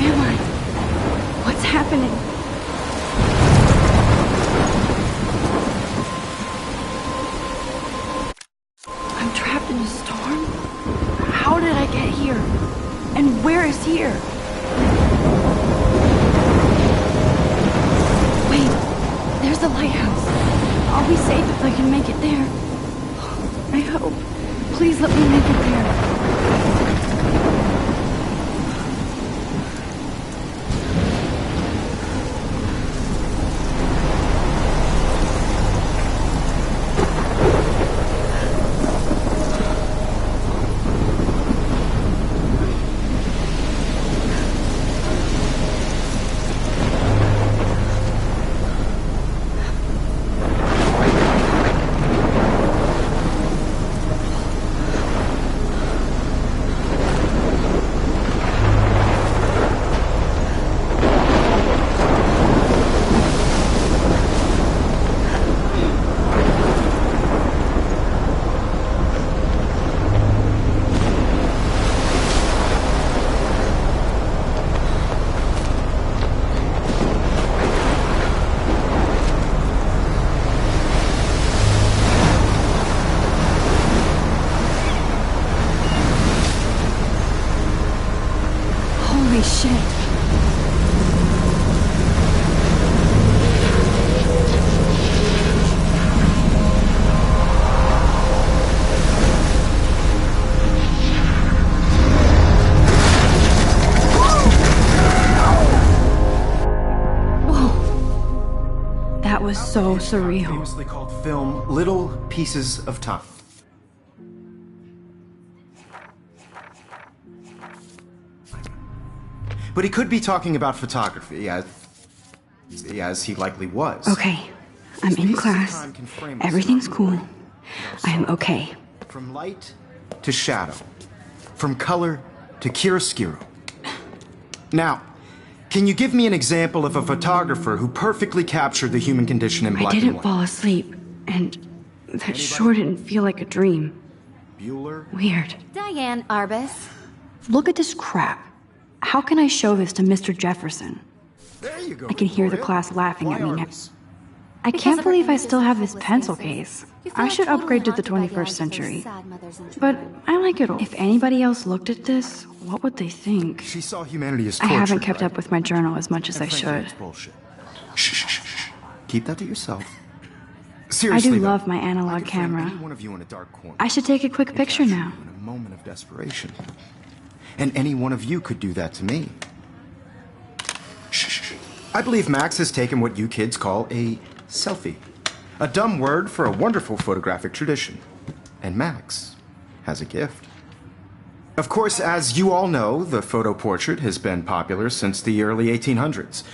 am I? What's happening? I'm trapped in a storm? How did I get here? And where is here? Wait, there's the lighthouse. I'll be safe if I can make it there. I hope. Please let me make it there. Holy shit. Whoa. That was so surreal. Famously called film Little Pieces of Time. But he could be talking about photography, as he likely was. Okay, I'm in class. Everything's cool. I am okay. From light to shadow. From color to chiaroscuro. Now, can you give me an example of a photographer who perfectly captured the human condition in black and white? I didn't fall asleep, and that sure didn't feel like a dream. Bueller? Weird. Diane Arbus. Look at this crap. How can I show this to Mr. Jefferson? There you go. I can hear the Victoria. class laughing at me Why now. Arbus? I Because can't of her believe I images still have of this hopeless pencil faces. case. You feel I should totally upgrade to the haunted by the 21st eyes of those century. sad mothers and But children. I like it all. If anybody else looked at this, what would they think? She saw humanity as I tortured. haven't kept right? up with my journal as much as I And frankly, should. it's bullshit. Shh, shh, shh, shh. Keep that to yourself. I Seriously, do though, love my I analog could frame camera. any one of you in a dark corner. I should take a quick and picture capture now. you in a moment of desperation. And any one of you could do that to me. Shh, shh, shh. I believe Max has taken what you kids call a selfie. A dumb word for a wonderful photographic tradition. And Max has a gift. Of course, as you all know, the photo portrait has been popular since the early 1800s.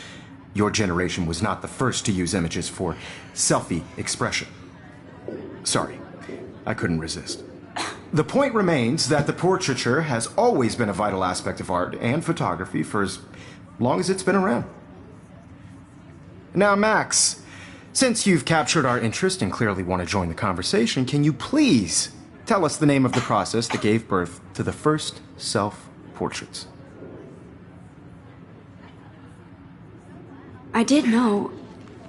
Your generation was not the first to use images for selfie expression. Sorry, I couldn't resist. The point remains that the portraiture has always been a vital aspect of art and photography for as long as it's been around. Now, Max, since you've captured our interest and clearly want to join the conversation, can you please tell us the name of the process that gave birth to the first self-portraits? I did know,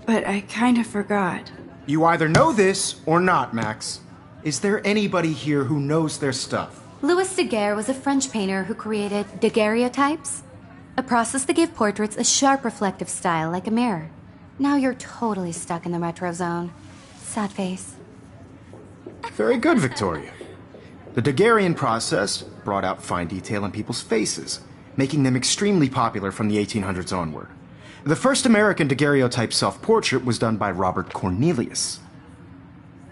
but I kind of forgot. You either know this or not, Max. Is there anybody here who knows their stuff? Louis Daguerre was a French painter who created daguerreotypes, a process that gave portraits a sharp reflective style like a mirror. Now you're totally stuck in the retro zone. Sad face. Very good, Victoria. The Daguerrean process brought out fine detail in people's faces, making them extremely popular from the 1800s onward. The first American daguerreotype self-portrait was done by Robert Cornelius.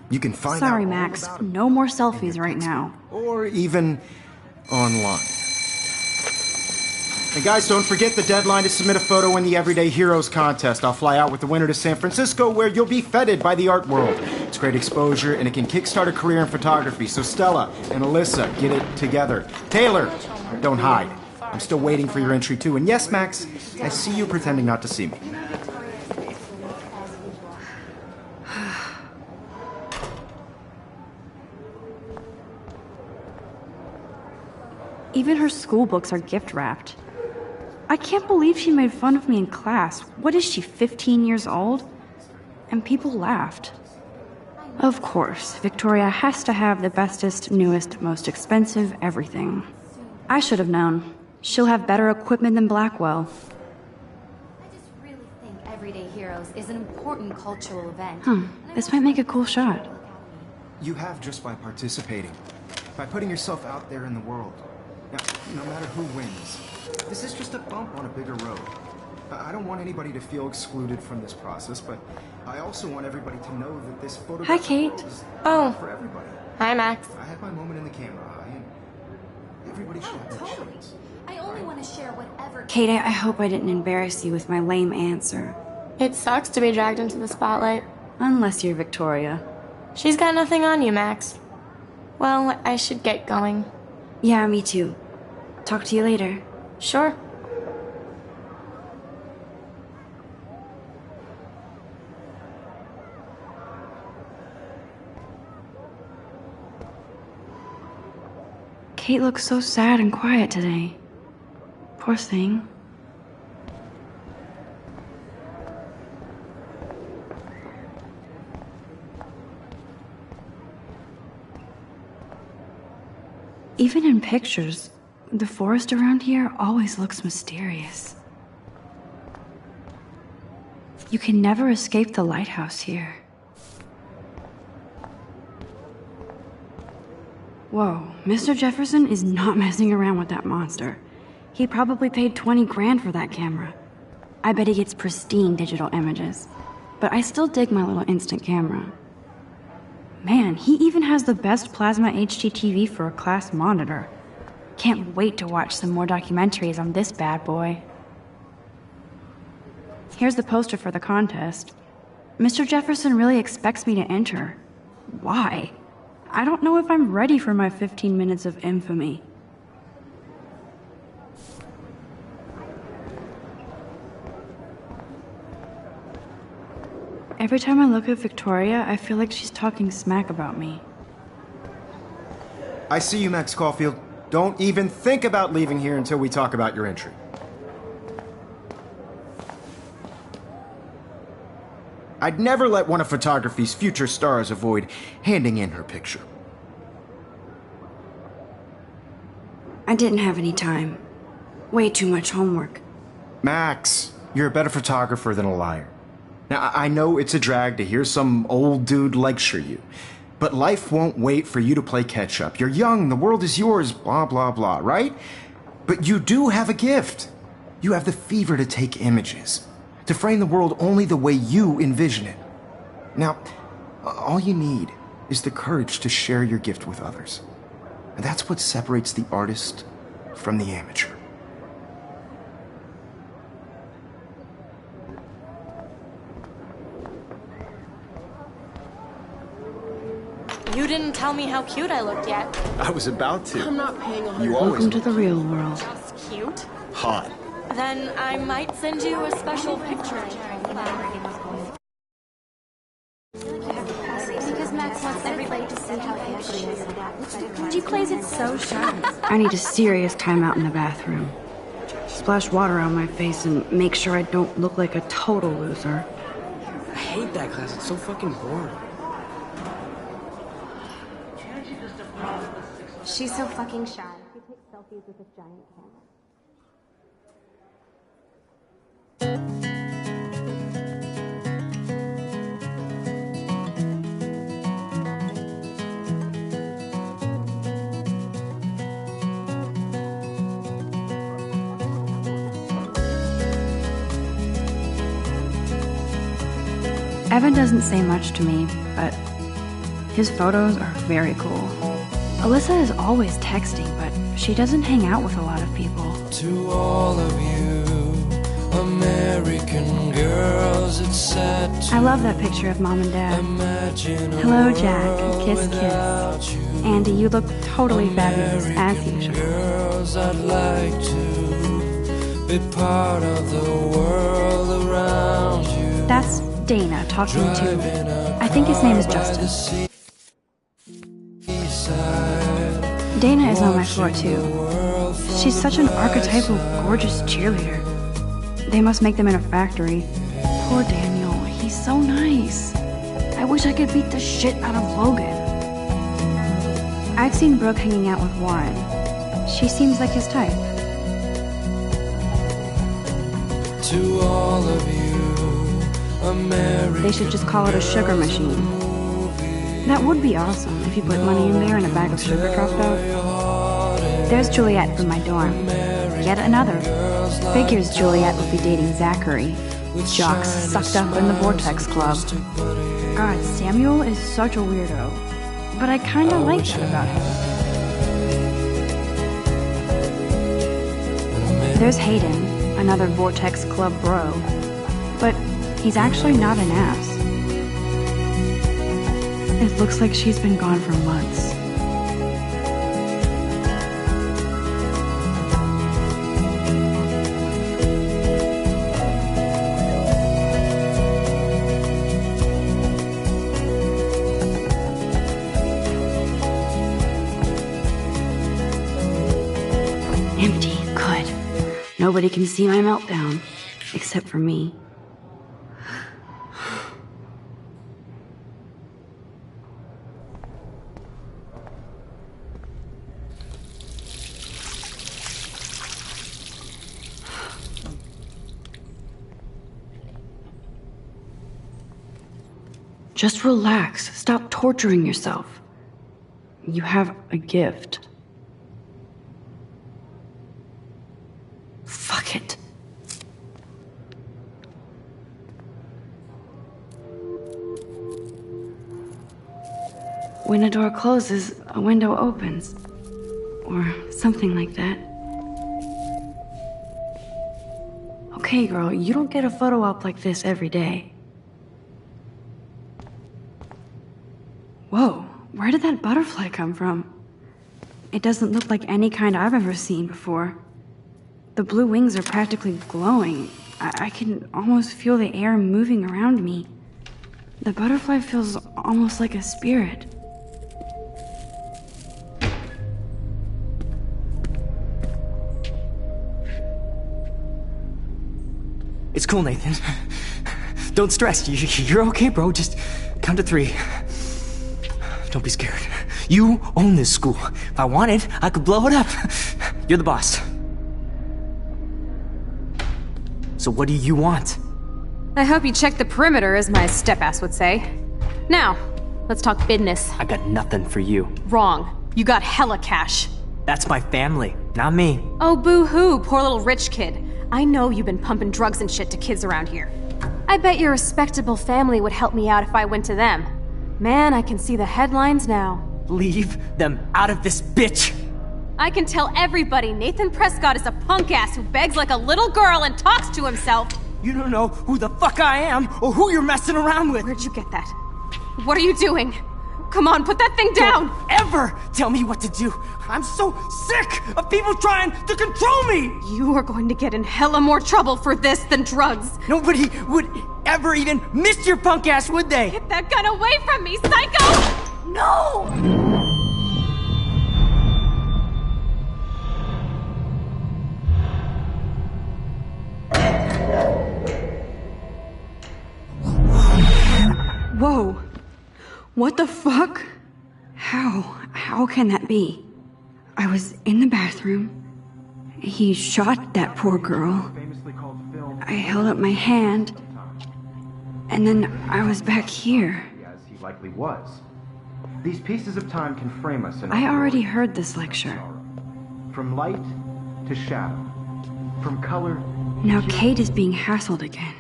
You can find out Sorry, all Max. about it No more in selfies your right now. textbook, or even online. And guys, don't forget the deadline to submit a photo in the Everyday Heroes contest. I'll fly out with the winner to San Francisco, where you'll be feted by the art world. It's great exposure, and it can kickstart a career in photography. So Stella and Alyssa, get it together. Taylor, don't hide. I'm still waiting for your entry too. And yes, Max, I see you pretending not to see me. Even her school books are gift wrapped. I can't believe she made fun of me in class. What is she, 15 years old? And people laughed. Of course, Victoria has to have the bestest, newest, most expensive everything. I should have known. She'll have better equipment than Blackwell. I just really think Everyday Heroes is an important cultural event. This might make a cool shot. You have just by participating, by putting yourself out there in the world. Now, no matter who wins, this is just a bump on a bigger road. I don't want anybody to feel excluded from this process, but I also want everybody to know that this photograph Hi, Kate. is Oh. for everybody. Hi, Max. I had my moment in the camera eye, and everybody should have their chance. I only want to share whatever. Kate, I hope I didn't embarrass you with my lame answer. It sucks to be dragged into the spotlight. Unless you're Victoria. She's got nothing on you, Max. Well, I should get going. Yeah, me too. Talk to you later. Sure. Kate looks so sad and quiet today. Poor thing. Even in pictures, the forest around here always looks mysterious. You can never escape the lighthouse here. Whoa, Mr. Jefferson is not messing around with that monster. He probably paid 20 grand for that camera. I bet he gets pristine digital images. But I still dig my little instant camera. Man, he even has the best plasma HDTV for a class monitor. Can't wait to watch some more documentaries on this bad boy. Here's the poster for the contest. Mr. Jefferson really expects me to enter. Why? I don't know if I'm ready for my 15 minutes of infamy. Every time I look at Victoria, I feel like she's talking smack about me. I see you, Max Caulfield. Don't even think about leaving here until we talk about your entry. I'd never let one of photography's future stars avoid handing in her picture. I didn't have any time. Way too much homework. Max, you're a better photographer than a liar. Now, I know it's a drag to hear some old dude lecture you, but life won't wait for you to play catch-up. You're young, the world is yours, blah, blah, blah, right? But you do have a gift. You have the fever to take images, to frame the world only the way you envision it. Now, all you need is the courage to share your gift with others. And that's what separates the artist from the amateur. You didn't tell me how cute I looked yet. I was about to. I'm not paying on You always Welcome to the real world. Just cute. hot. Then I might send you a special picture. Because Max wants everybody to see how cute she is. She plays it so shy. I need a serious timeout in the bathroom. Splash water on my face and make sure I don't look like a total loser. I hate that class. It's so fucking boring. She's so fucking shy. She takes selfies with this giant camera. Evan doesn't say much to me, but his photos are very cool. Alyssa is always texting, but she doesn't hang out with a lot of people. To all of you American girls, it's sad to I love that picture of Mom and Dad. imagine a Hello, Jack. world Kiss, without kiss. you. Andy, you look totally fabulous, as American usual. girls, I'd like to be part of the world around you. That's Dana talking to, I think his name is Justin. Dana is on my floor too. She's such an archetypal, gorgeous cheerleader. They must make them in a factory. Poor Daniel, he's so nice. I wish I could beat the shit out of Logan. I've seen Brooke hanging out with Warren. She seems like his type. To all of you, America. They should just call it a sugar machine. That would be awesome if you put money in there and a bag of sugar dropped out. There's Juliet from my dorm. Yet another. Figures Juliet would be dating Zachary. Jocks sucked up in the Vortex Club. God, Samuel is such a weirdo. But I kinda like that about him. There's Hayden, another Vortex Club bro. But he's actually not an ass. It looks like she's been gone for months. Empty, good. Nobody can see my meltdown, except for me. Just relax. Stop torturing yourself. You have a gift. Fuck it. When a door closes, a window opens. Or something like that. Okay, girl, you don't get a photo op like this every day. Whoa, where did that butterfly come from? It doesn't look like any kind I've ever seen before. The blue wings are practically glowing. I can almost feel the air moving around me. The butterfly feels almost like a spirit. It's cool, Nathan. Don't stress. You're okay, bro. Just count to 3. Don't be scared. You own this school. If I wanted, I could blow it up. You're the boss. So what do you want? I hope you checked the perimeter, as my step-ass would say. Now, let's talk business. I got nothing for you. Wrong. You got hella cash. That's my family, not me. Oh, boo-hoo, poor little rich kid. I know you've been pumping drugs and shit to kids around here. I bet your respectable family would help me out if I went to them. Man, I can see the headlines now. Leave them out of this bitch! I can tell everybody Nathan Prescott is a punk ass who begs like a little girl and talks to himself. You don't know who the fuck I am or who you're messing around with. Where'd you get that? What are you doing? Come on, put that thing down! Don't ever tell me what to do! I'm so sick of people trying to control me! You are going to get in hella more trouble for this than drugs. Nobody would ever even miss your punk ass, would they? Get that gun away from me, psycho! No! Whoa. What the fuck? How can that be? I was in the bathroom. He shot that poor girl. I held up my hand. And then I was back here. As he likely was. These pieces of time can frame us in I already heard this lecture. From light to shadow. From color. Now Kate is being hassled again.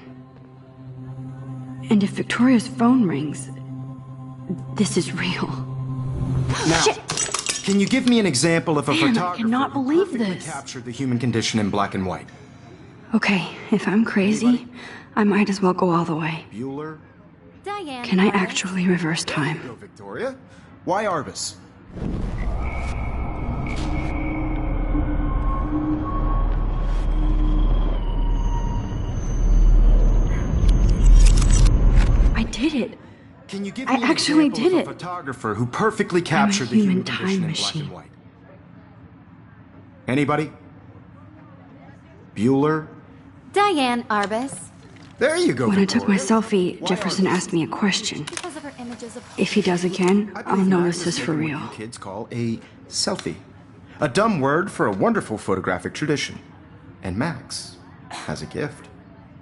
And if Victoria's phone rings, this is real. Now, Shit! Can you give me an example of a Man, I photographer cannot who believe perfectly this. captured the human condition in black and white? Okay, if I'm crazy, I might as well go all the way. Bueller? Diane. Can I actually reverse time? Go, Victoria. Why Arbus? I did it. Can you give I me an actually example did of a it. photographer who perfectly captured the human human time condition in machine. black and white? Anybody? Bueller? Diane Arbus. There you go, When I took my Victoria. selfie, Jefferson asked me a question. Because of her images of If he does again, I I'll believe know Max this is has for taken real. what you kids call a selfie. A dumb word for a wonderful photographic tradition. And Max has a gift.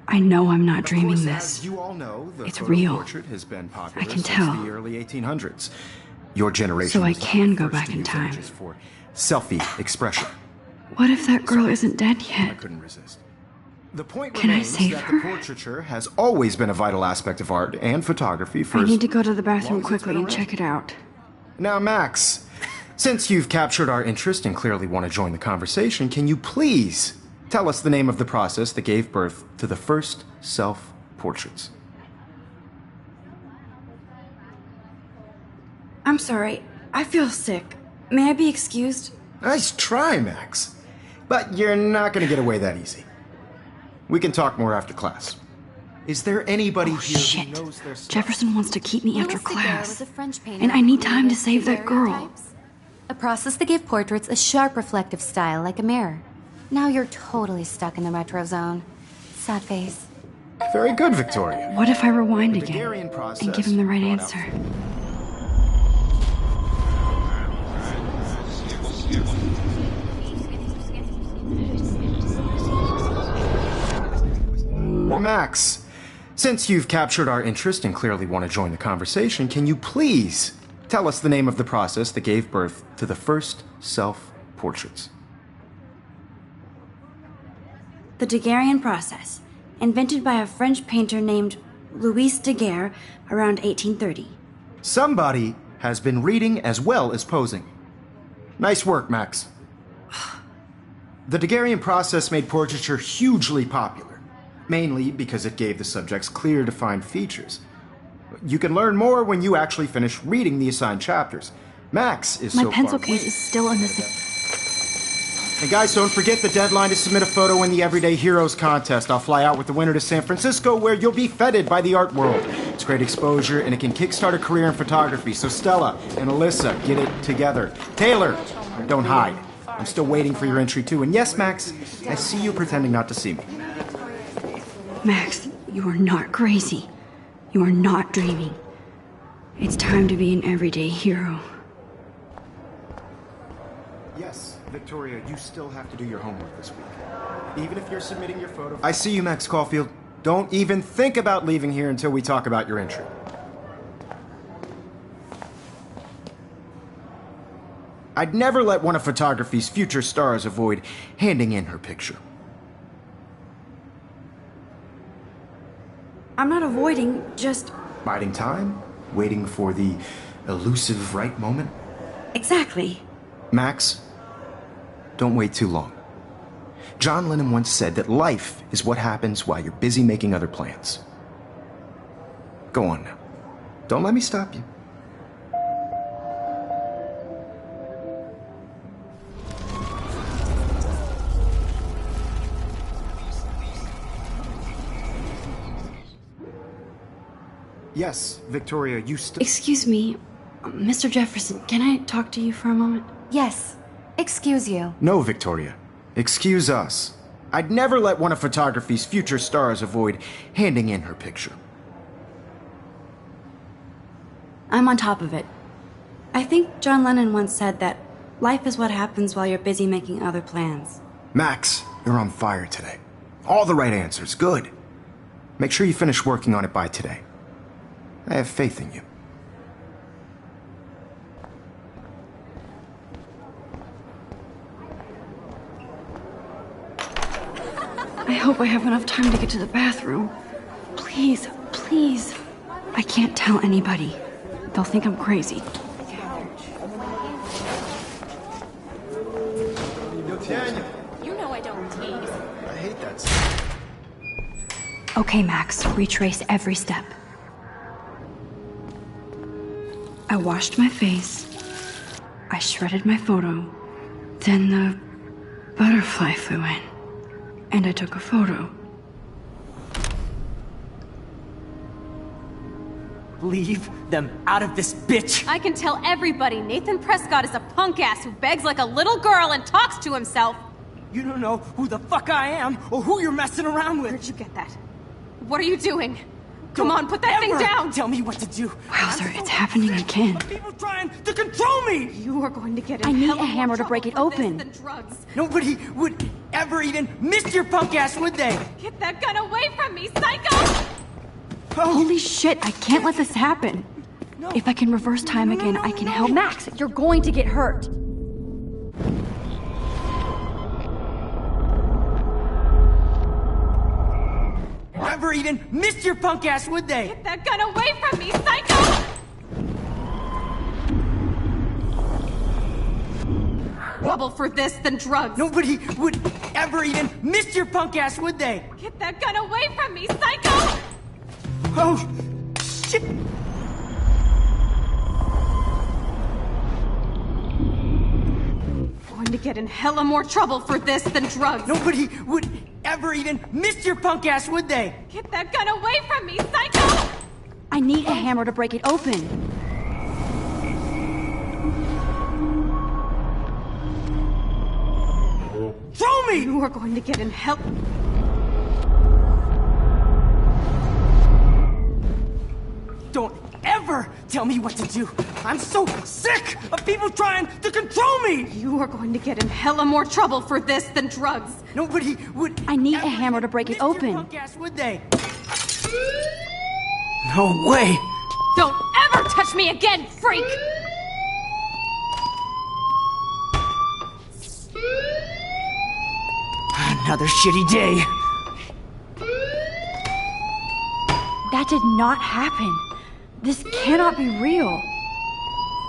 I know I'm not Of dreaming course, this. As you all know, the It's photo real. portrait has been popular I can since tell. the early 1800s. Your generation So I was the can go first back to in use time. images for selfie expression. What if that girl isn't dead I yet? couldn't resist. The point Can I remains save that her? the portraiture has always been a vital aspect of art and photography for I need to go to the long bathroom as it's quickly been and around. check it out. Now, Max, since you've captured our interest and clearly want to join the conversation, can you please tell us the name of the process that gave birth to the first self-portraits? I'm sorry. I feel sick. May I be excused? Nice try, Max. But you're not going to get away that easy. We can talk more after class. Is there anybody Oh, here shit. who knows their stuff? Jefferson wants to keep me after Louis Daguerre class. was a French painter And I who need time to created save that girl. daguerreotypes, a process that gave portraits a sharp reflective style like a mirror. Now you're totally stuck in the retro zone. Sad face. Very good, Victoria. What if I rewind The again Daguerrean process and give him the right brought out- answer? Max, since you've captured our interest and clearly want to join the conversation, can you please tell us the name of the process that gave birth to the first self-portraits? The Daguerrean process, invented by a French painter named Louis Daguerre around 1830. Somebody has been reading as well as posing. Nice work, Max. The Daguerrean process made portraiture hugely popular, mainly because it gave the subjects clear, defined features. You can learn more when you actually finish reading the assigned chapters. Max is My so pencil far case away. is still in the... And guys, don't forget the deadline to submit a photo in the Everyday Heroes contest. I'll fly out with the winner to San Francisco, where you'll be feted by the art world. It's great exposure, and it can kickstart a career in photography. So Stella and Alyssa, get it together. Taylor, don't hide. I'm still waiting for your entry, too. And yes, Max, I see you pretending not to see me. Max, you are not crazy. You are not dreaming. It's time to be an everyday hero. Yes, Victoria, you still have to do your homework this week. Even if you're submitting your photo... I see you, Max Caulfield. Don't even think about leaving here until we talk about your entry. I'd never let one of photography's future stars avoid handing in her picture. I'm not avoiding, just... Biding time, waiting for the elusive right moment. Exactly. Max, don't wait too long. John Lennon once said that life is what happens while you're busy making other plans. Go on now. Don't let me stop you. Yes, Victoria, you still... Excuse me, Mr. Jefferson, can I talk to you for a moment? Yes. Excuse you. No, Victoria. Excuse us. I'd never let one of photography's future stars avoid handing in her picture. I'm on top of it. I think John Lennon once said that life is what happens while you're busy making other plans. Max, you're on fire today. All the right answers. Good. Make sure you finish working on it by today. I have faith in you. I hope I have enough time to get to the bathroom. Please, please. I can't tell anybody. They'll think I'm crazy. Daniel, You know I don't tease. I hate that stuff. Okay, Max, retrace every step. I washed my face. I shredded my photo. Then the butterfly flew in. And I took a photo. Leave them out of this bitch! I can tell everybody Nathan Prescott is a punk ass who begs like a little girl and talks to himself. You don't know who the fuck I am or who you're messing around with. Where'd you get that? What are you doing? Come on, put that thing down! Tell me what to do. Wow, sir, it's happening again. People trying to control me! You are going to get in I need hell a more hammer to trouble break it for this open. than drugs. Nobody would ever even miss your punk ass, would they? Get that gun away from me, psycho! Holy shit, I can't let this happen. If I can reverse time again, I can help. Max, you're going to get hurt. Never even miss your punk ass, would they? Get that gun away from me, psycho! Trouble for this than drugs. Nobody would ever even miss your punk ass, would they? Get that gun away from me, psycho! Oh, shit! Going to get in hella more trouble for this than drugs. Nobody would ever even miss your punk ass, would they? Get that gun away from me, psycho! I need a hammer to break it open. Throw me! You are going to get in hell. Don't ever tell me what to do. I'm so sick of people trying to control me. You are going to get in hella more trouble for this than drugs. Nobody would. I need a ever hammer to break it miss your open. punk ass, would they? No way. Don't ever touch me again, freak! Another shitty day. That did not happen. This cannot be real.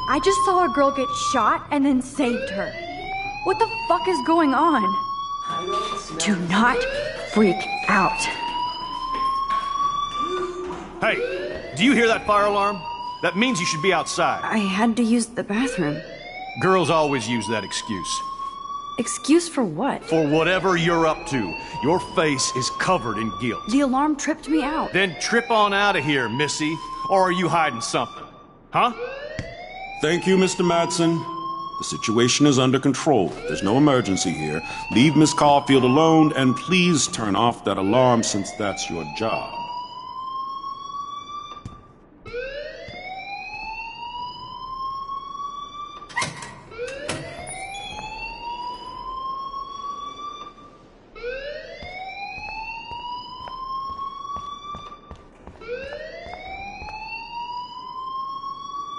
I just saw a girl get shot and then saved her. What the fuck is going on? Do not freak out. Hey, do you hear that fire alarm? That means you should be outside. I had to use the bathroom. Girls always use that excuse. Excuse for what? For whatever you're up to, your face is covered in guilt. The alarm tripped me out. Then trip on out of here, Missy. Or are you hiding something? Huh? Thank you, Mr. Madsen. The situation is under control. There's no emergency here. Leave Miss Caulfield alone, and please turn off that alarm since that's your job.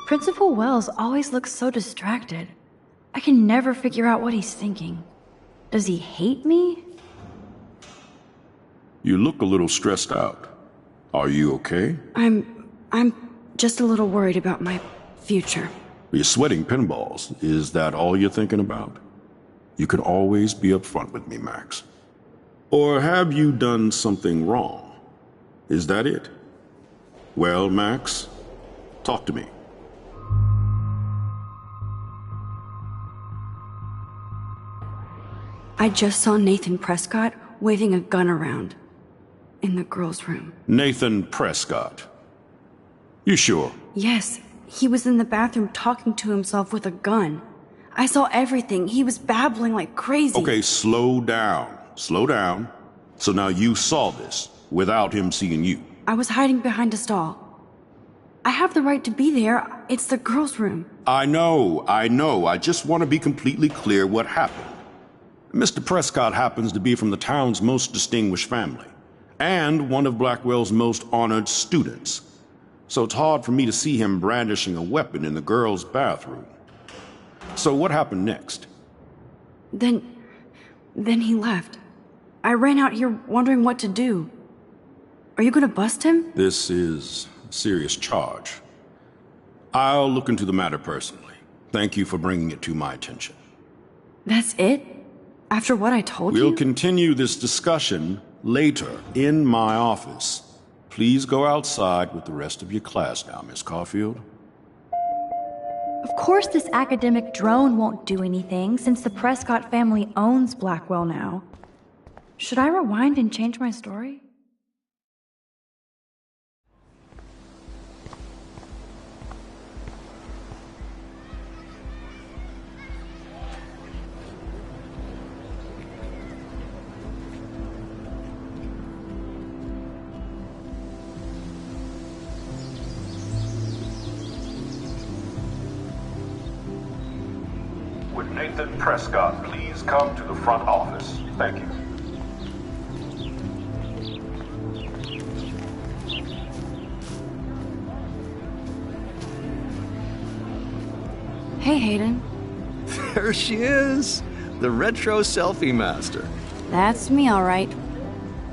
Principal Wells always looks so distracted. I can never figure out what he's thinking. Does he hate me? You look a little stressed out. Are you okay? I'm just a little worried about my future. You're sweating pinballs. Is that all you're thinking about? You can always be upfront with me, Max. Or have you done something wrong? Is that it? Well, Max, talk to me. I just saw Nathan Prescott waving a gun around in the girls' room. Nathan Prescott. You sure? Yes, he was in the bathroom talking to himself with a gun. I saw everything. He was babbling like crazy. Okay, slow down. Slow down. So now you saw this without him seeing you. I was hiding behind a stall. I have the right to be there. It's the girls' room. I know. I just want to be completely clear what happened. Mr. Prescott happens to be from the town's most distinguished family, and one of Blackwell's most honored students. So it's hard for me to see him brandishing a weapon in the girls' bathroom. So what happened next? Then he left. I ran out here wondering what to do. Are you gonna bust him? This is a serious charge. I'll look into the matter personally. Thank you for bringing it to my attention. That's it? After what I told you? We'll continue this discussion later in my office. Please go outside with the rest of your class now, Miss Caulfield. Of course this academic drone won't do anything since the Prescott family owns Blackwell now. Should I rewind and change my story? Would Nathan Prescott please come to the front office? Thank you. Hey, Hayden. There she is, the retro selfie master. That's me, all right.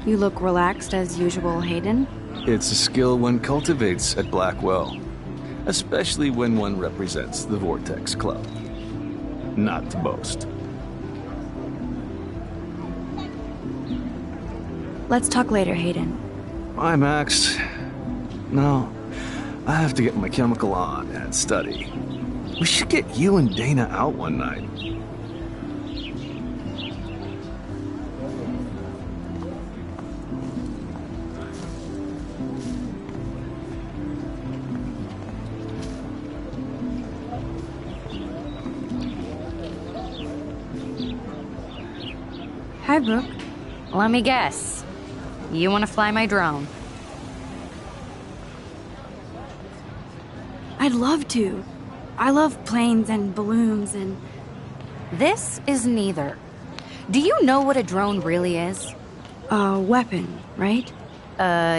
You look relaxed as usual, Hayden. It's a skill one cultivates at Blackwell, especially when one represents the Vortex Club. Not to boast. Let's talk later, Hayden. Bye, Max. No, I have to get my chemical on and study. We should get you and Dana out one night. Hi, Brooke. Let me guess. You want to fly my drone? I'd love to. I love planes and balloons and... This is neither. Do you know what a drone really is? A weapon, right?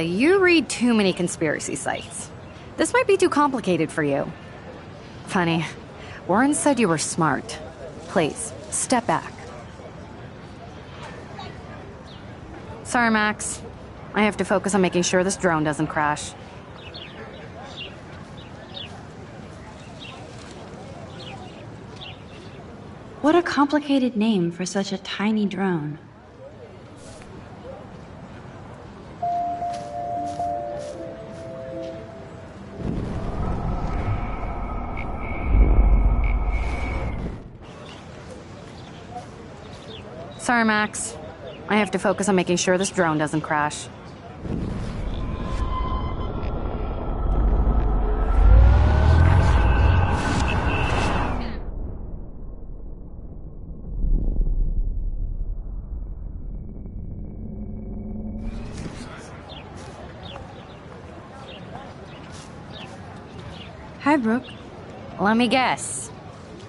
You read too many conspiracy sites. This might be too complicated for you. Funny, Warren said you were smart. Please, step back. Sorry, Max. I have to focus on making sure this drone doesn't crash. What a complicated name for such a tiny drone. Sorry, Max. I have to focus on making sure this drone doesn't crash. Hi, Brooke. Let me guess.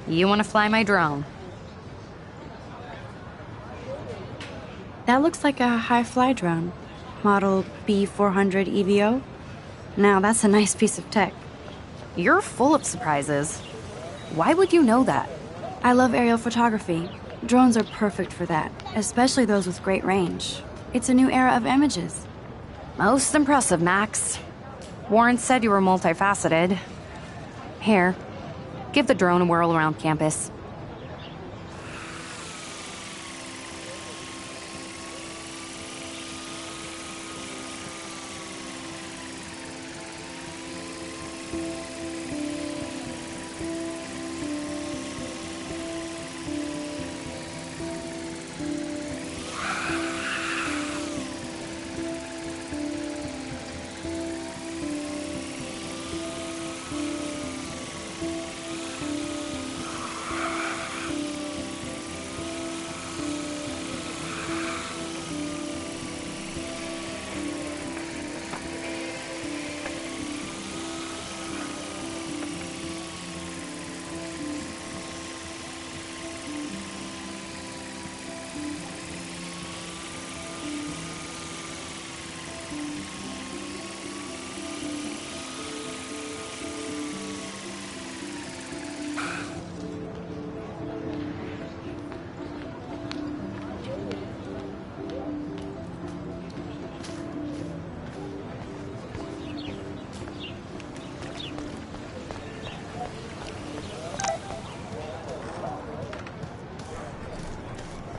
You want to fly my drone? That looks like a high-fly drone. Model B400 EVO. Now, that's a nice piece of tech. You're full of surprises. Why would you know that? I love aerial photography. Drones are perfect for that, especially those with great range. It's a new era of images. Most impressive, Max. Warren said you were multifaceted. Here, give the drone a whirl around campus.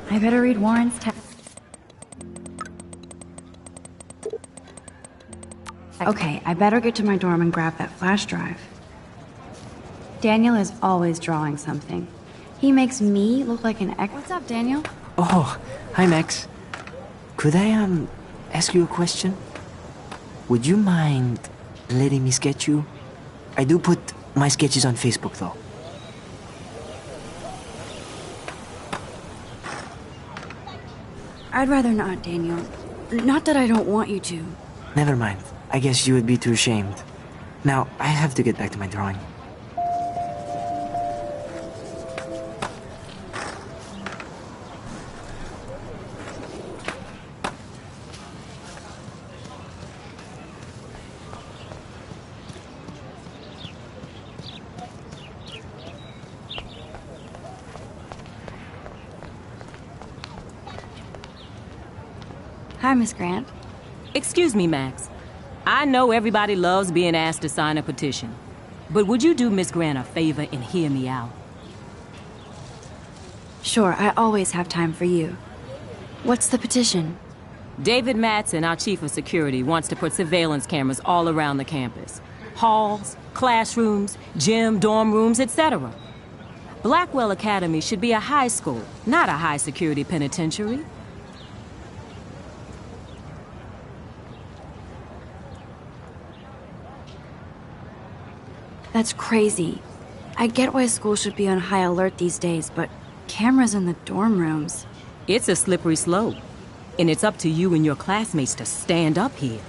I better read Warren's text. Okay, I better get to my dorm and grab that flash drive. Daniel is always drawing something. He makes me look like an ex- What's up, Daniel? Oh, hi, Max. Could I, ask you a question? Would you mind letting me sketch you? I do put my sketches on Facebook, though. I'd rather not, Daniel. Not that I don't want you to. Never mind. I guess you would be too ashamed. Now, I have to get back to my drawing. Hi, Miss Grant. Excuse me, Max. I know everybody loves being asked to sign a petition, but would you do Miss Grant a favor and hear me out? Sure, I always have time for you. What's the petition? David Matson, our chief of security, wants to put surveillance cameras all around the campus. Halls, classrooms, gym, dorm rooms, etc. Blackwell Academy should be a high school, not a high-security penitentiary. That's crazy. I get why schools should be on high alert these days, but cameras in the dorm rooms... It's a slippery slope, and it's up to you and your classmates to stand up here.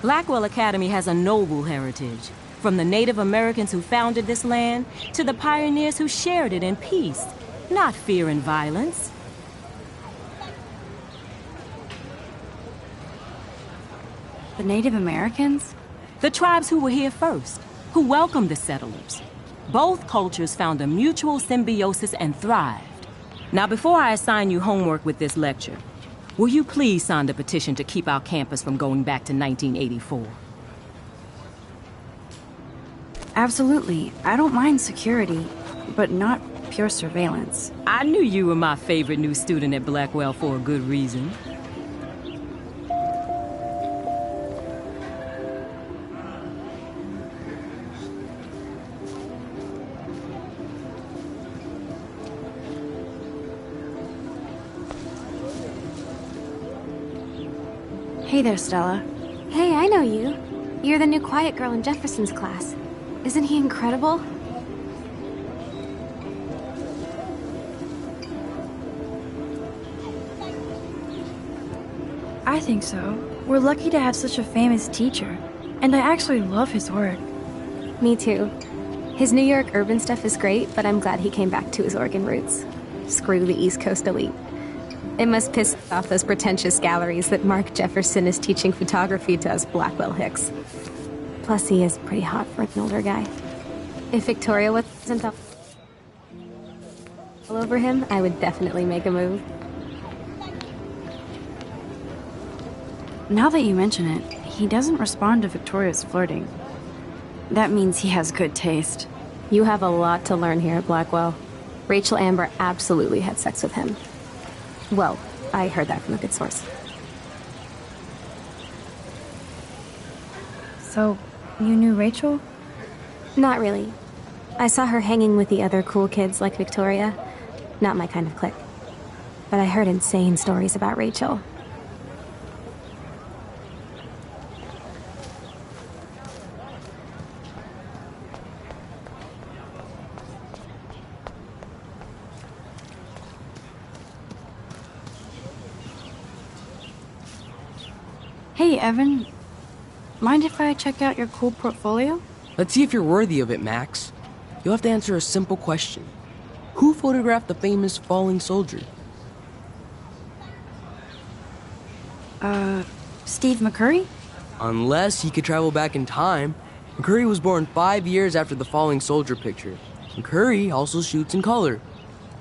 Blackwell Academy has a noble heritage, from the Native Americans who founded this land to the pioneers who shared it in peace, not fear and violence. The Native Americans? The tribes who were here first, who welcomed the settlers. Both cultures found a mutual symbiosis and thrived. Now, before I assign you homework with this lecture, will you please sign the petition to keep our campus from going back to 1984? Absolutely. I don't mind security, but not pure surveillance. I knew you were my favorite new student at Blackwell for a good reason. Hey there, Stella. Hey, I know you. You're the new quiet girl in Jefferson's class. Isn't he incredible? I think so. We're lucky to have such a famous teacher. And I actually love his work. Me too. His New York urban stuff is great, but I'm glad he came back to his Oregon roots. Screw the East Coast elite. It must piss off those pretentious galleries that Mark Jefferson is teaching photography to us Blackwell hicks. Plus, he is pretty hot for an older guy. If Victoria wasn't all over him, I would definitely make a move. Now that you mention it, he doesn't respond to Victoria's flirting. That means he has good taste. You have a lot to learn here at Blackwell. Rachel Amber absolutely had sex with him. Well, I heard that from a good source. So, you knew Rachel? Not really. I saw her hanging with the other cool kids like Victoria. Not my kind of clique. But I heard insane stories about Rachel. Hey, Evan. Mind if I check out your cool portfolio? Let's see if you're worthy of it, Max. You'll have to answer a simple question. Who photographed the famous falling soldier? Steve McCurry? Unless he could travel back in time. McCurry was born 5 years after the falling soldier picture. McCurry also shoots in color.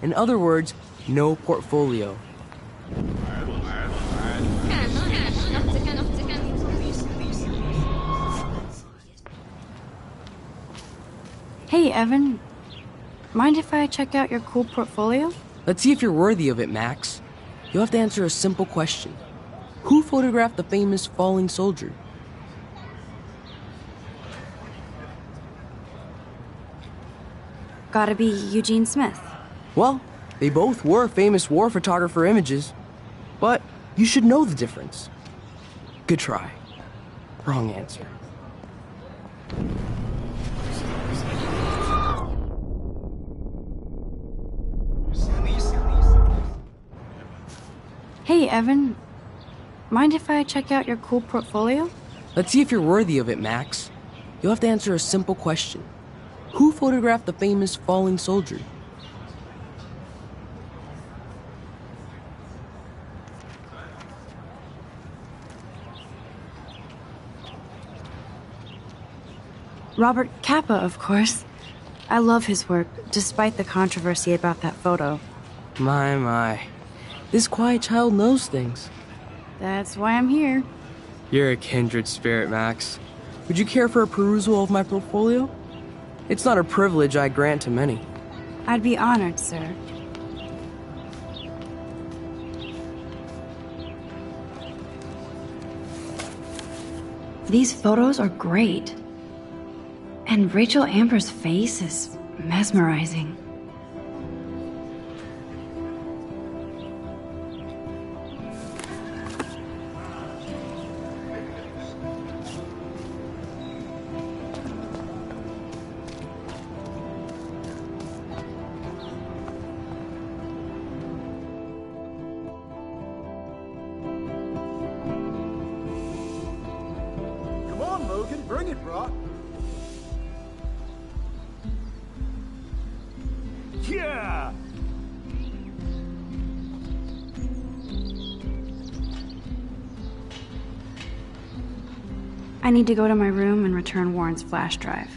In other words, no portfolio. Hey, Evan. Mind if I check out your cool portfolio? Let's see if you're worthy of it, Max. You'll have to answer a simple question. Who photographed the famous falling soldier? Gotta be Eugene Smith. Well, they both were famous war photographer images. But you should know the difference. Good try. Wrong answer. Hey, Evan. Mind if I check out your cool portfolio? Let's see if you're worthy of it, Max. You'll have to answer a simple question. Who photographed the famous falling soldier? Robert Capa, of course. I love his work, despite the controversy about that photo. My. This quiet child knows things. That's why I'm here. You're a kindred spirit, Max. Would you care for a perusal of my portfolio? It's not a privilege I grant to many. I'd be honored, sir. These photos are great. And Rachel Amber's face is mesmerizing. Come on, Logan, bring it, Brock. Yeah! I need to go to my room and return Warren's flash drive.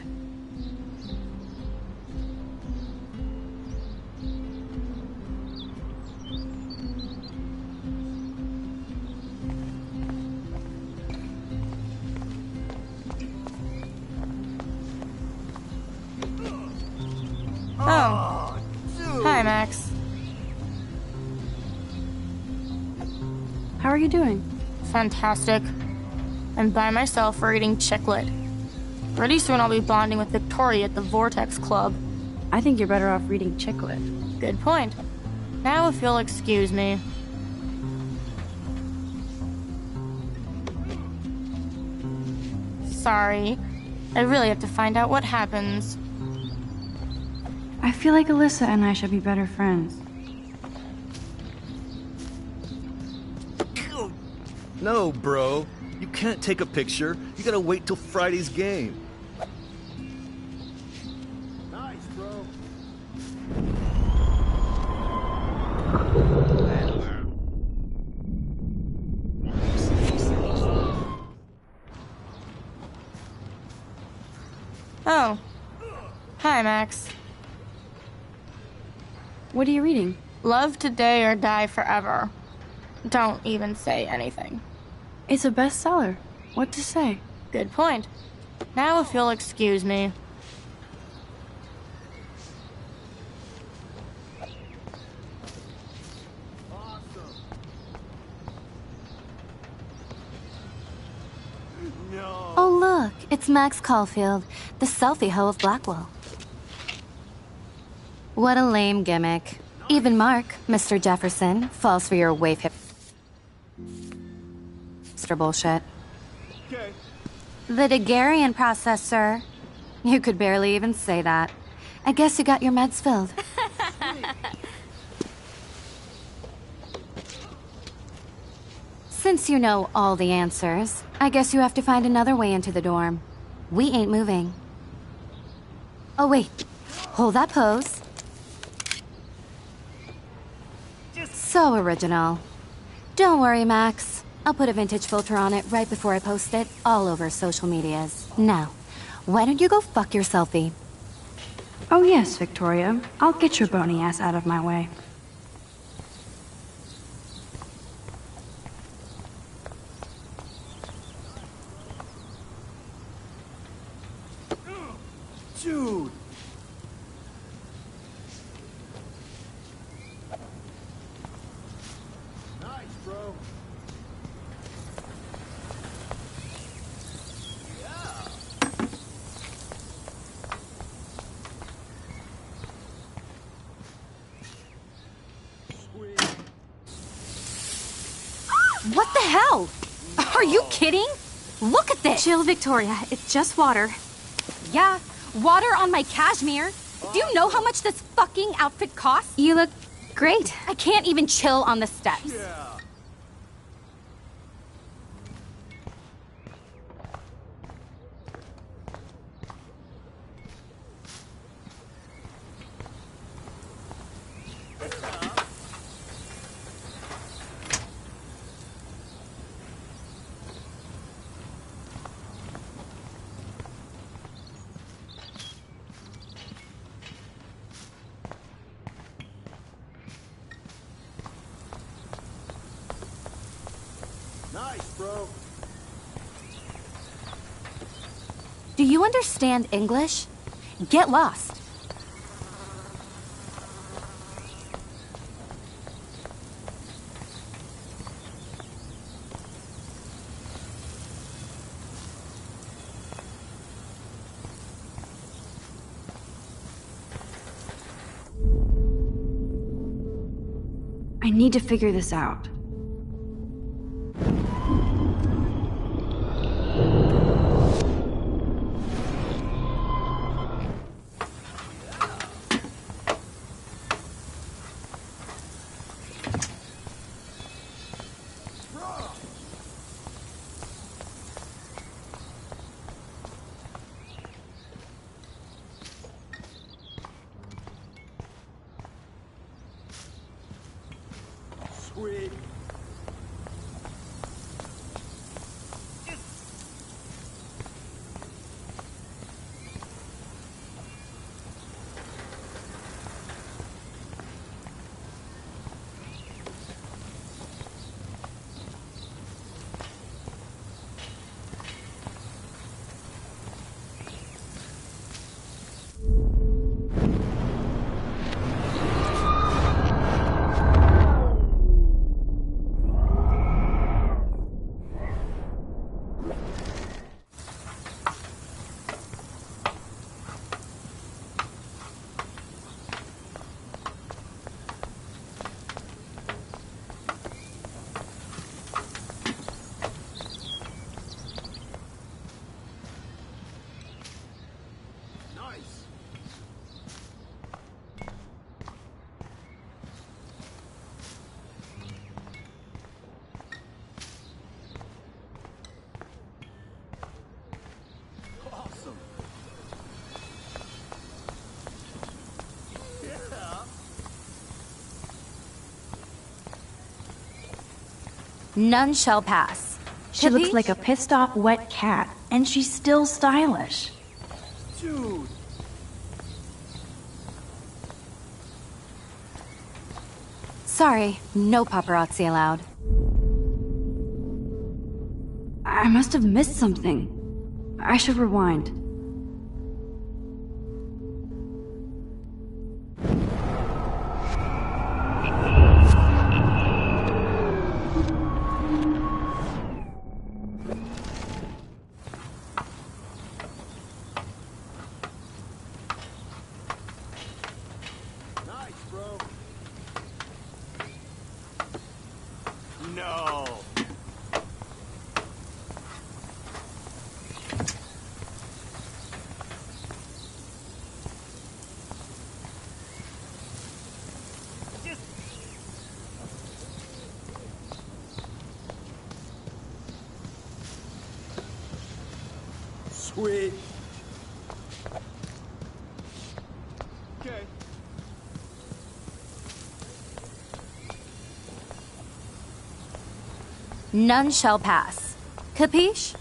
Oh. Hi, Max. How are you doing? Fantastic. I'm by myself reading chick lit. Pretty soon I'll be bonding with Victoria at the Vortex Club. I think you're better off reading chick lit. Good point. Now if you'll excuse me. Sorry. I really have to find out what happens. I feel like Alyssa and I should be better friends. No, bro. You can't take a picture. You gotta wait till Friday's game. Nice, bro. Oh. Hi, Max. What are you reading? Love Today or Die Forever. Don't even say anything. It's a bestseller. What to say? Good point. Now if you'll excuse me. Oh, look, it's Max Caulfield, the selfie hoe of Blackwell. What a lame gimmick. Even Mark, Mr. Jefferson, falls for your wave hip. Mr. Bullshit. Okay. The Daguerrean process, sir. You could barely even say that. I guess you got your meds filled. Since you know all the answers, I guess you have to find another way into the dorm. We ain't moving. Oh, wait. Hold that pose. So original. Don't worry, Max. I'll put a vintage filter on it right before I post it all over social medias. Now, why don't you go fuck your selfie? Oh yes, Victoria. I'll get your bony ass out of my way. Dude. Nice, bro. What the hell? Are you kidding? Look at this! Chill, Victoria. It's just water. Yeah, water on my cashmere. Do you know how much this fucking outfit costs? You look great. I can't even chill on the steps. Yeah. Nice, bro. Do you understand English? Get lost. I need to figure this out. Sweet. None shall pass. She looks Capiche? like a pissed off wet cat, and she's still stylish. Dude. Sorry, no paparazzi allowed. I must have missed something. I should rewind. Nice, bro. No. Sweet. Okay. None shall pass. Capiche?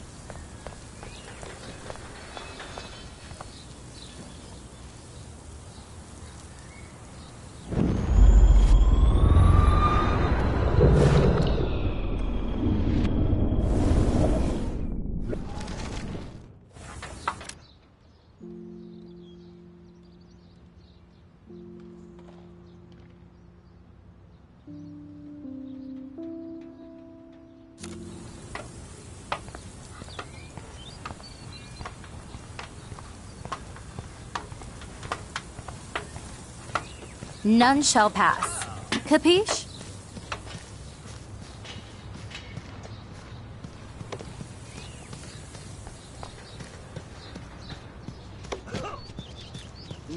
None shall pass. Capiche?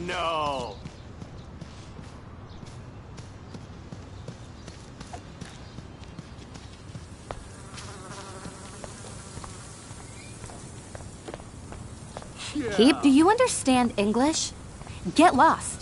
No. Peep, do you understand English? Get lost.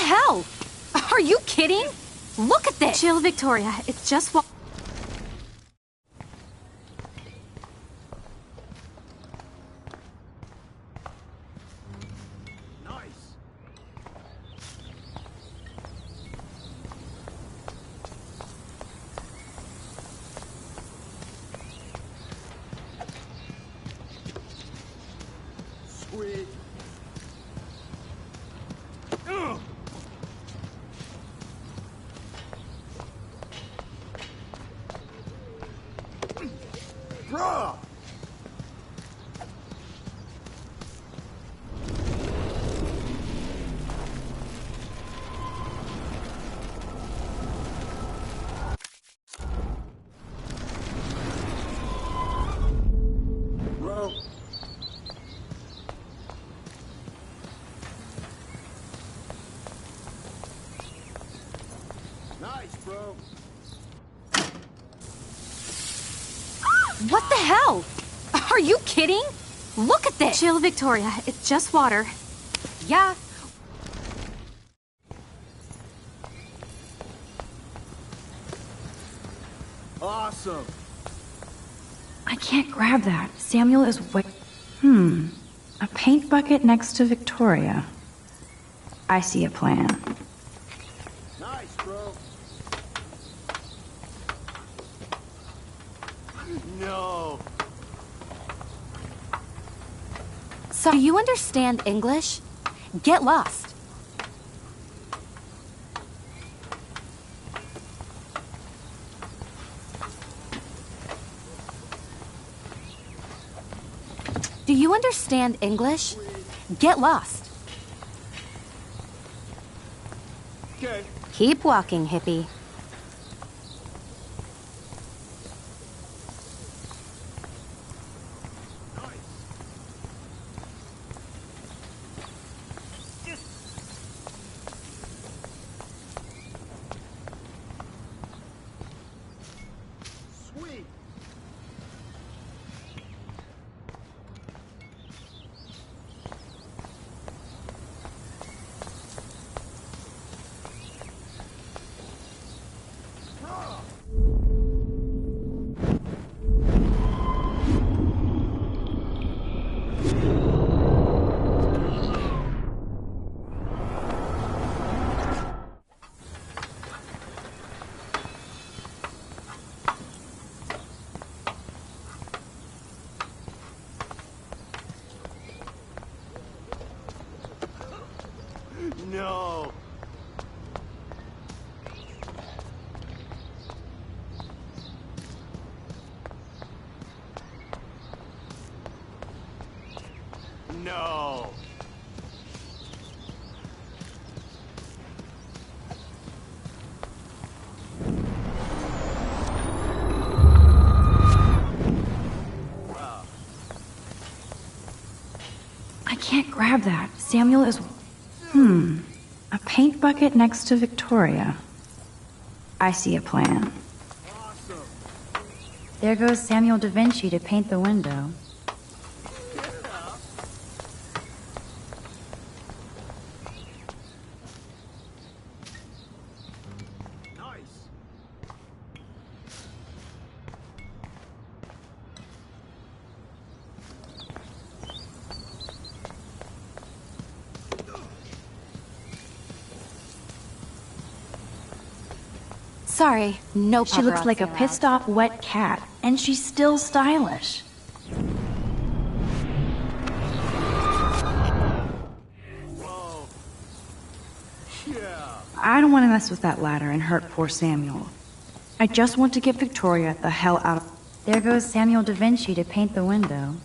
hell? Are you kidding? Look at this! Chill, Victoria. It's just what. Sweet. Bruh! Bro. Nice, bro. What the hell? Are you kidding? Look at this! Chill, Victoria. It's just water. Yeah. Awesome. I can't grab that. Samuel is way. A paint bucket next to Victoria. I see a plan. Nice, bro. No. So, do you understand English? Get lost. Do you understand English? Get lost. Okay. Keep walking, hippie. Sweet. No. No. I can't grab that. Samuel is. A paint bucket next to Victoria. I see a plan. There goes Samuel da Vinci to paint the window. Sorry, no paparazzi She looks like a allowed. pissed off wet cat, and she's still stylish. Whoa. Yeah. I don't want to mess with that ladder and hurt poor Samuel. I just want to get Victoria the hell out of. There goes Samuel da Vinci to paint the window.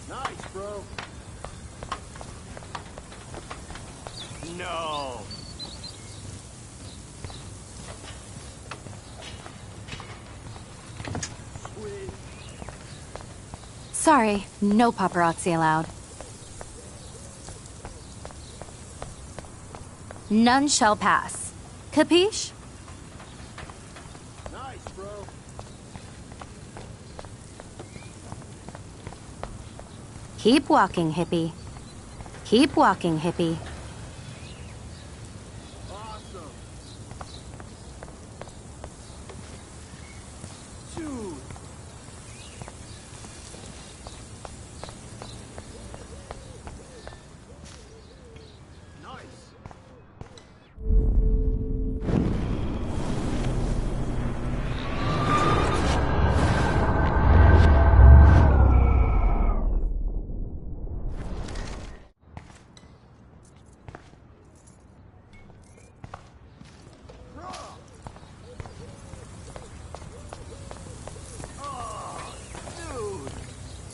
Nice, bro. No. Sweet. Sorry, no paparazzi allowed. None shall pass. Capiche? Nice, bro. Keep walking, hippie. Keep walking, hippie.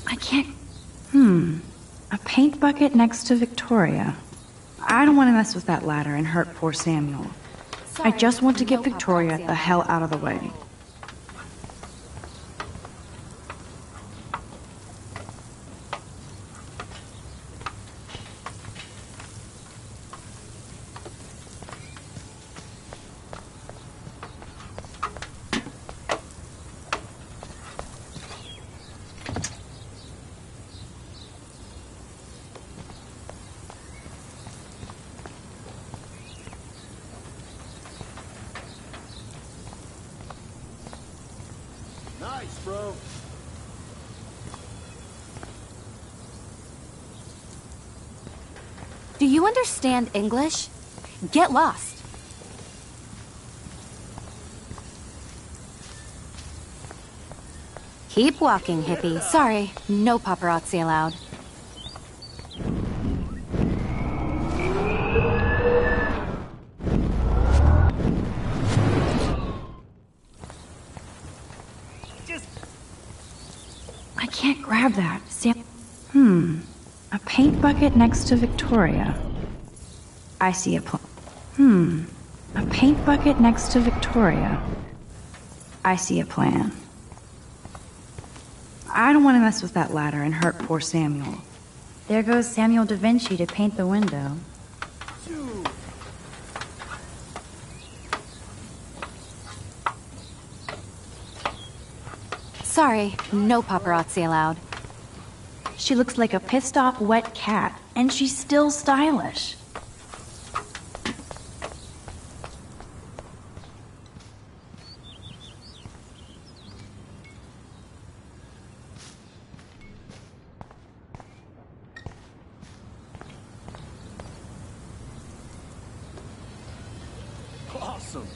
I can't... A paint bucket next to Victoria. I don't want to mess with that ladder and hurt poor Samuel. I just want to get Victoria the hell out of the way. Nice, bro. Do you understand English? Get lost. Keep walking, hippie. Sorry, no paparazzi allowed. I can't grab that. A paint bucket next to Victoria. I see a plan. A paint bucket next to Victoria. I see a plan. I don't want to mess with that ladder and hurt poor Samuel. There goes Samuel da Vinci to paint the window. Sorry, no paparazzi allowed. She looks like a pissed off wet cat, and she's still stylish. Awesome.